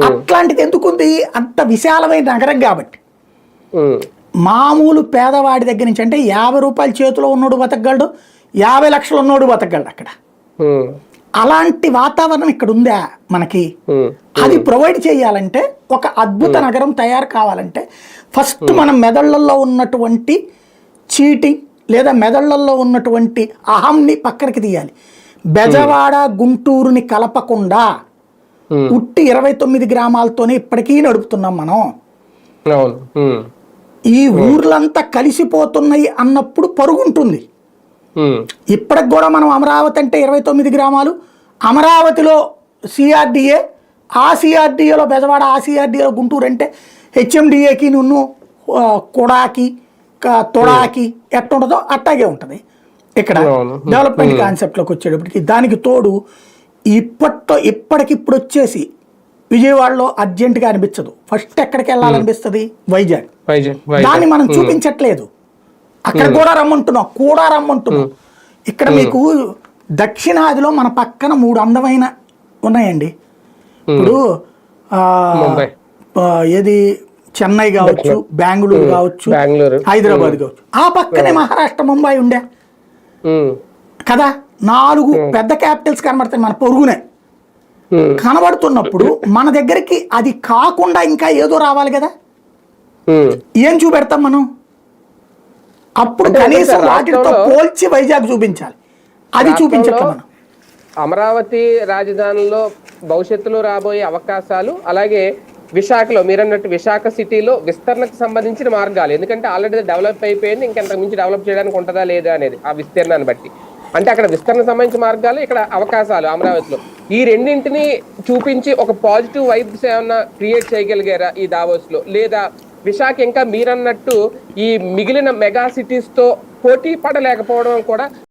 అట్లాంటిది ఎందుకుంది? అంత విశాలమైన నగరం కాబట్టి. మామూలు పేదవాడి దగ్గర నుంచి అంటే 50 రూపాయల చేతిలో ఉన్నోడు బతకగలడు, 50 లక్షలు ఉన్నోడు బతకగలడు అక్కడ. అలాంటి వాతావరణం ఇక్కడ ఉందా మనకి? అది ప్రొవైడ్ చేయాలంటే, ఒక అద్భుత నగరం తయారు కావాలంటే ఫస్ట్ మనం మెదళ్లలో ఉన్నటువంటి చీటింగ్ లేదా మెదళ్లలో ఉన్నటువంటి అహంని పక్కనకి తీయాలి. బెజవాడ గుంటూరుని కలపకుండా ఉట్టి 29 గ్రామాలతోనే ఇప్పటికీ నడుపుతున్నాం మనం. ఈ ఊర్లంతా కలిసిపోతున్నాయి అన్నప్పుడు పరుగుంటుంది. ఇప్పటికి కూడా మనం అమరావతి అంటే 29 గ్రామాలు, అమరావతిలో సిఆర్డిఏ, ఆ సిఆర్డిఏలో బెజవాడ, ఆ సిఆర్డిఏలో గుంటూరు అంటే హెచ్ఎండిఏకి నువ్వు కొడాకి తొడాకి ఎట్టుంటుందో అట్టాగే ఉంటుంది. ఇక్కడ డెవలప్మెంట్ కాన్సెప్ట్లోకి వచ్చేటప్పటికి దానికి తోడు ఇప్పటికిప్పుడు వచ్చేసి విజయవాడలో అర్జెంటుగా అనిపించదు. ఫస్ట్ ఎక్కడికి వెళ్ళాలనిపిస్తుంది? వైజాగ్. దాన్ని మనం చూపించట్లేదు. అక్కడ కూడా రమ్మంటున్నాం. ఇక్కడ మీకు దక్షిణాదిలో మన పక్కన 3 అందమైన ఉన్నాయండి. ఇప్పుడు ఏది చెన్నై కావచ్చు, బెంగళూరు కావచ్చు, హైదరాబాద్ కావచ్చు, ఆ పక్కనే మహారాష్ట్ర, ముంబై ఉండే కదా. 4 పెద్ద క్యాపిటల్స్ కనబడతాయి మన పొరుగునే. కనబడుతున్నప్పుడు మన దగ్గరికి అది కాకుండా ఇంకా ఏదో రావాలి కదా. ఏం చూపెడతాం మనం? అప్పుడు కనీసం వాటితో పోల్చి వైజాగ్ చూపించాలి. అది చూపించట్లే మనం. అమరావతి రాజధానిలో భవిష్యత్తులో రాబోయే అవకాశాలు, అలాగే విశాఖలో మీరన్నట్టు విశాఖ సిటీలో విస్తరణకు సంబంధించిన మార్గాలు, ఎందుకంటే ఆల్రెడీ డెవలప్ అయిపోయింది, ఇంకెంతకు మించి డెవలప్ చేయడానికి ఉంటుందా లేదా అనేది ఆ విస్తీర్ణాన్ని బట్టి. అంటే అక్కడ విస్తరణకు సంబంధించిన మార్గాలు, ఇక్కడ అవకాశాలు అమరావతిలో. ఈ రెండింటిని చూపించి ఒక పాజిటివ్ వైబ్స్ ఏమన్నా క్రియేట్ చేయగలిగారా ఈ దావోస్లో? లేదా విశాఖ ఇంకా మీరన్నట్టు ఈ మిగిలిన మెగా సిటీస్తో పోటీ పడలేకపోవడం కూడా